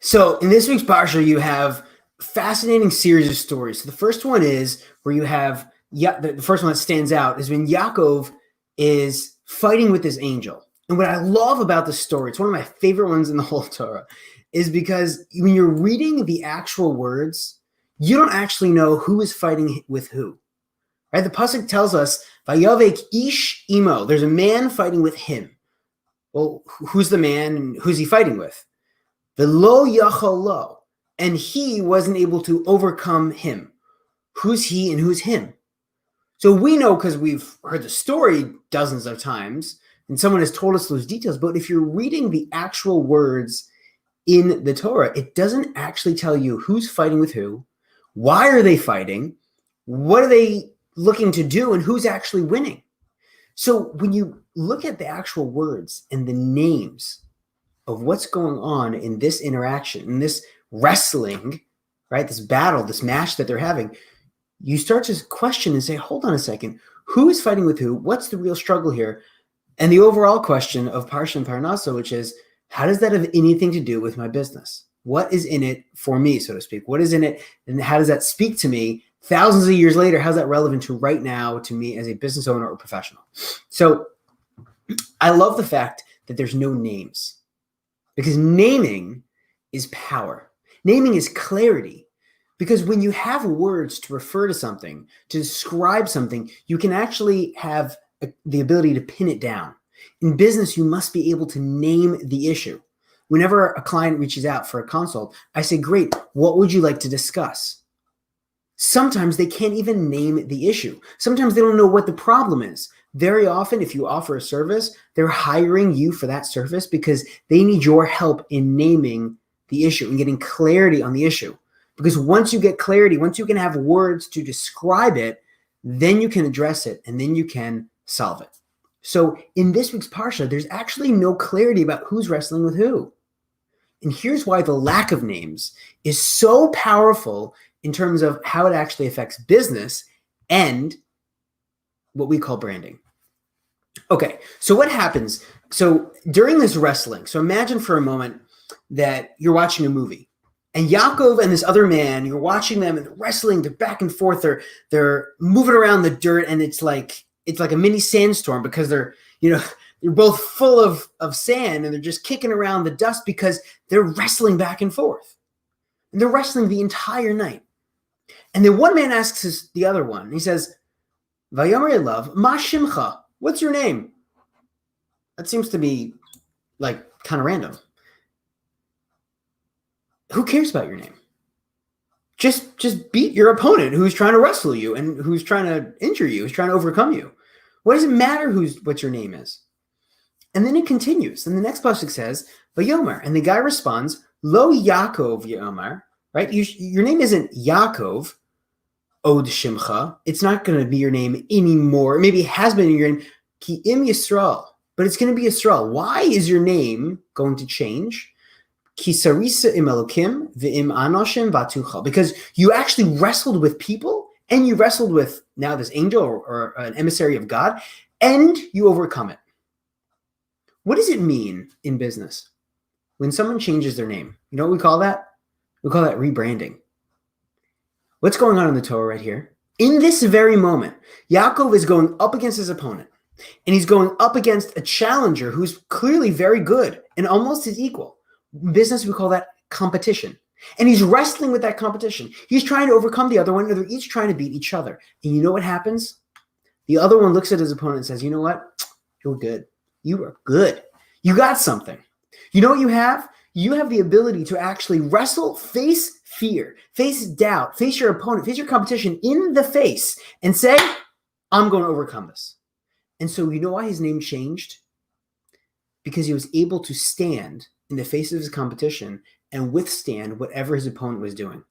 So in this week's Parsha, you have a fascinating series of stories. So the first one is where you have, the first one that stands out is when Yaakov is fighting with this angel. And what I love about the story, it's one of my favorite ones in the whole Torah, is because when you're reading the actual words, you don't actually know who is fighting with who. Right? The pasuk tells us, "Vayavek ish imo." There's a man fighting with him. Well, who's the man and who's he fighting with? The lo yachol lo, and he wasn't able to overcome him. Who's he and who's him? So we know because we've heard the story dozens of times, and someone has told us those details. But if you're reading the actual words in the Torah, it doesn't actually tell you who's fighting with who, why are they fighting, what are they looking to do, and who's actually winning. So when you look at the actual words and the names of what's going on in this interaction, in this wrestling, right, this battle, this match that they're having, you start to question and say, hold on a second, who is fighting with who? What's the real struggle here? And the overall question of Parsha and Parnasa, which is, how does that have anything to do with my business? What is in it for me, so to speak? What is in it, and how does that speak to me thousands of years later? How's that relevant to right now to me as a business owner or professional? So I love the fact that there's no names, because naming is power. Naming is clarity. Because when you have words to refer to something, to describe something, you can actually have the ability to pin it down. In business, you must be able to name the issue. Whenever a client reaches out for a consult, I say, great, what would you like to discuss? Sometimes they can't even name the issue. Sometimes they don't know what the problem is. Very often, if you offer a service, they're hiring you for that service because they need your help in naming the issue and getting clarity on the issue. Because once you get clarity, once you can have words to describe it, then you can address it and then you can solve it. So in this week's Parsha, there's actually no clarity about who's wrestling with who. And here's why the lack of names is so powerful in terms of how it actually affects business and what we call branding. Okay, so what happens? So during this wrestling, so imagine for a moment that you're watching a movie and Yaakov and this other man, you're watching them and they're wrestling, they're back and forth, they're moving around the dirt, and it's like a mini sandstorm because they're both full of sand and they're just kicking around the dust because they're wrestling back and forth. And they're wrestling the entire night. And then one man asks the other one, he says, Vayomer Elav, Ma Shimcha, what's your name? That seems to be like kind of random. Who cares about your name? Just beat your opponent who's trying to wrestle you and who's trying to injure you, who's trying to overcome you. What does it matter what your name is? And then it continues. And the next pasuk says, Vayomer, and the guy responds, Lo Yaakov Yomer, right? Your name isn't Yaakov, Od Shimcha. It's not going to be your name anymore. Maybe it has been your name, Ki Im Yisrael, but it's going to be Yisrael. Why is your name going to change? Kisarisa im Elokim v'im anoshim vatucha. Because you actually wrestled with people and you wrestled with now this angel or an emissary of God, and you overcome it. What does it mean in business when someone changes their name? You know what we call that? We call that rebranding. What's going on in the Torah right here? In this very moment, Yaakov is going up against his opponent, and he's going up against a challenger who's clearly very good and almost his equal. In business, we call that competition. And he's wrestling with that competition. He's trying to overcome the other one, and they're each trying to beat each other. And you know what happens? The other one looks at his opponent and says, you know what? You're good. You are good. You got something. You know what you have? You have the ability to actually wrestle, face fear, face doubt, face your opponent, face your competition in the face and say, I'm going to overcome this. And so you know why his name changed? Because he was able to stand in the face of his competition and withstand whatever his opponent was doing.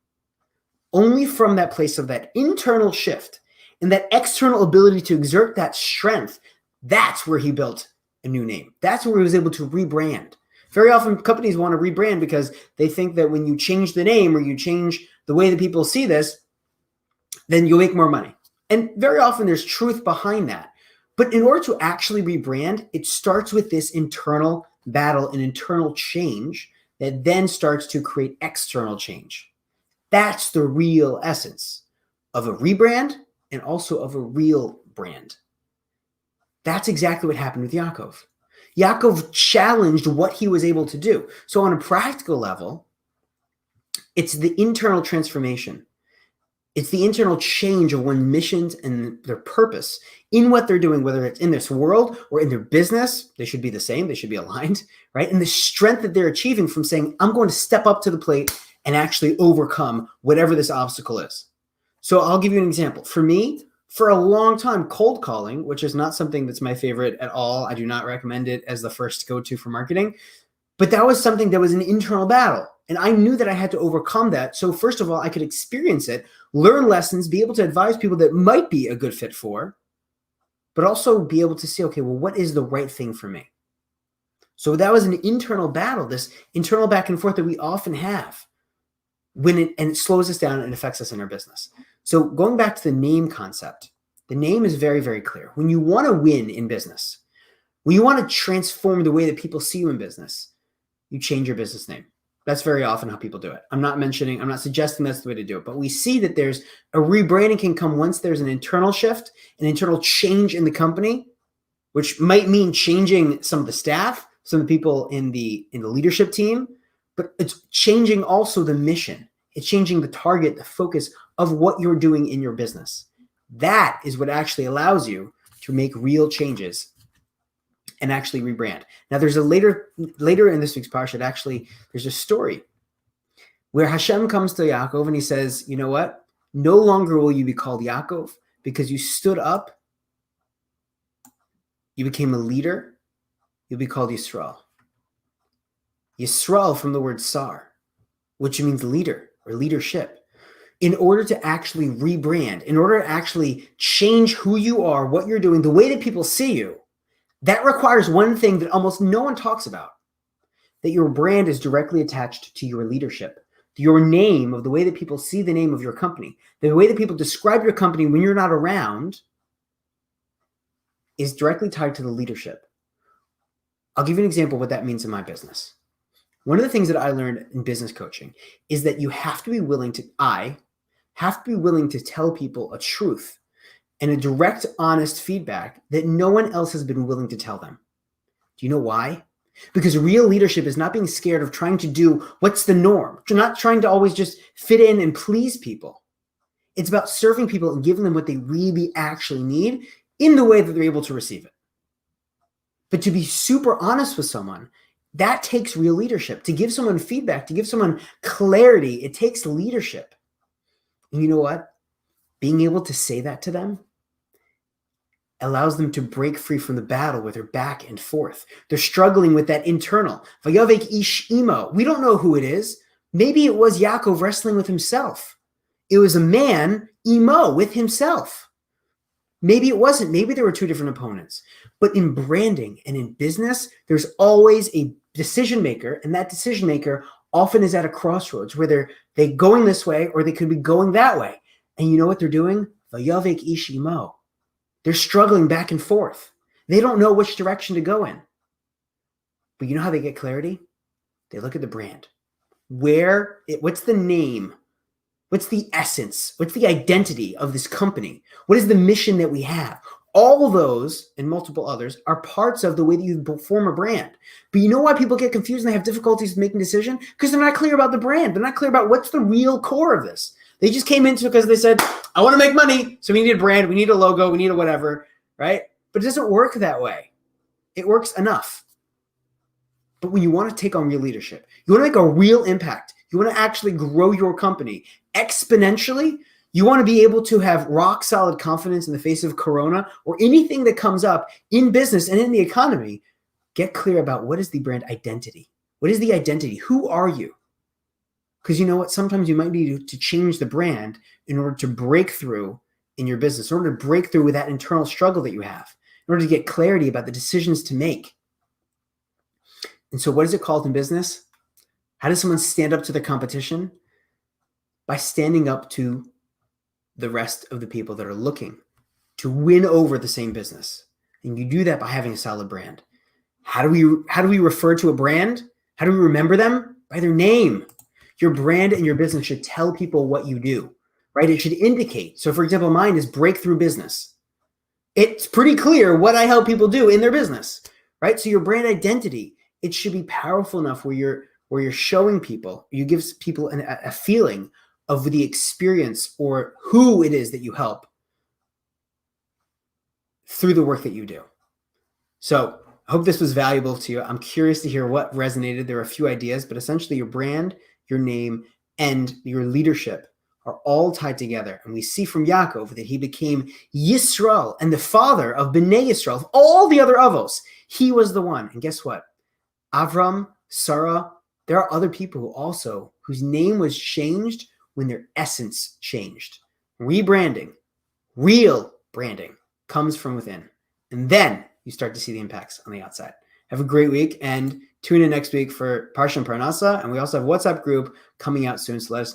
Only from that place of that internal shift and that external ability to exert that strength, that's where he built a new name. That's where he was able to rebrand. Very often companies want to rebrand because they think that when you change the name or you change the way that people see this, then you'll make more money. And very often there's truth behind that. But in order to actually rebrand, it starts with this internal battle and internal change that then starts to create external change. That's the real essence of a rebrand and also of a real brand. That's exactly what happened with Yaakov. Yaakov challenged what he was able to do. So on a practical level, it's the internal transformation. It's the internal change of one's missions and their purpose in what they're doing, whether it's in this world or in their business. They should be the same. They should be aligned, right? And the strength that they're achieving from saying, I'm going to step up to the plate and actually overcome whatever this obstacle is. So I'll give you an example. For me, for a long time, cold calling, which is not something that's my favorite at all. I do not recommend it as the first go-to for marketing. But that was something that was an internal battle. And I knew that I had to overcome that. So first of all, I could experience it, learn lessons, be able to advise people that might be a good fit for, but also be able to say, okay, well, what is the right thing for me? So that was an internal battle, this internal back and forth that we often have and it slows us down and affects us in our business. So going back to the name concept, the name is very, very clear. When you want to win in business, when you want to transform the way that people see you in business, you change your business name. That's very often how people do it. I'm not suggesting that's the way to do it, but we see that there's a rebranding can come once there's an internal shift, an internal change in the company, which might mean changing some of the staff, some of the people in the leadership team, but it's changing also the mission. It's changing the target, the focus of what you're doing in your business. That is what actually allows you to make real changes and actually rebrand. Now, there's a later in this week's parsha, actually, there's a story where Hashem comes to Yaakov and he says, you know what? No longer will you be called Yaakov because you stood up, you became a leader, you'll be called Yisrael. Yisrael from the word sar, which means leader or leadership. In order to actually rebrand, in order to actually change who you are, what you're doing, the way that people see you, that requires one thing that almost no one talks about, that your brand is directly attached to your leadership, to your name, of the way that people see the name of your company, the way that people describe your company when you're not around is directly tied to the leadership. I'll give you an example of what that means in my business. One of the things that I learned in business coaching is that you have to be willing to, I have to be willing to tell people a truth and a direct, honest feedback that no one else has been willing to tell them. Do you know why? Because real leadership is not being scared of trying to do what's the norm. You're not trying to always just fit in and please people. It's about serving people and giving them what they really actually need in the way that they're able to receive it. But to be super honest with someone, that takes real leadership. To give someone feedback, to give someone clarity, it takes leadership. And you know what? Being able to say that to them allows them to break free from the battle where they're back and forth. They're struggling with that internal. Vayavek ish imo. We don't know who it is. Maybe it was Yaakov wrestling with himself. It was a man, imo, with himself. Maybe it wasn't. Maybe there were two different opponents. But in branding and in business, there's always a decision maker, and that decision maker often is at a crossroads where they're going this way or they could be going that way. And you know what they're doing? Vayavek ish imo. They're struggling back and forth. They don't know which direction to go in. But you know how they get clarity? They look at the brand. What's the name? What's the essence? What's the identity of this company? What is the mission that we have? All of those and multiple others are parts of the way that you form a brand. But you know why people get confused and they have difficulties making a decision? Because they're not clear about the brand. They're not clear about what's the real core of this. They just came into it because they said, I want to make money, so we need a brand, we need a logo, we need a whatever, right? But it doesn't work that way. It works enough. But when you want to take on real leadership, you want to make a real impact, you want to actually grow your company exponentially, you want to be able to have rock solid confidence in the face of Corona or anything that comes up in business and in the economy, get clear about what is the brand identity. What is the identity? Who are you? Because you know what? Sometimes you might need to change the brand in order to break through in your business, in order to break through with that internal struggle that you have, in order to get clarity about the decisions to make. And so what is it called in business? How does someone stand up to the competition? By standing up to the rest of the people that are looking to win over the same business. And you do that by having a solid brand. How do we refer to a brand? How do we remember them? by their name. Your brand and your business should tell people what you do, right? It should indicate. So for example, mine is breakthrough business. It's pretty clear what I help people do in their business, right? So your brand identity, it should be powerful enough where you're showing people, you give people a feeling of the experience or who it is that you help through the work that you do. So I hope this was valuable to you. I'm curious to hear what resonated. There are a few ideas, but essentially your brand, your name, and your leadership are all tied together. And we see from Yaakov that he became Yisrael and the father of Bnei Yisrael, of all the other Avos. He was the one. And guess what? Avram, Sarah, there are other people who also, whose name was changed when their essence changed. Rebranding, real branding comes from within. And then you start to see the impacts on the outside. Have a great week and tune in next week for Parsha and Parnasa. And we also have a WhatsApp group coming out soon. So let us know.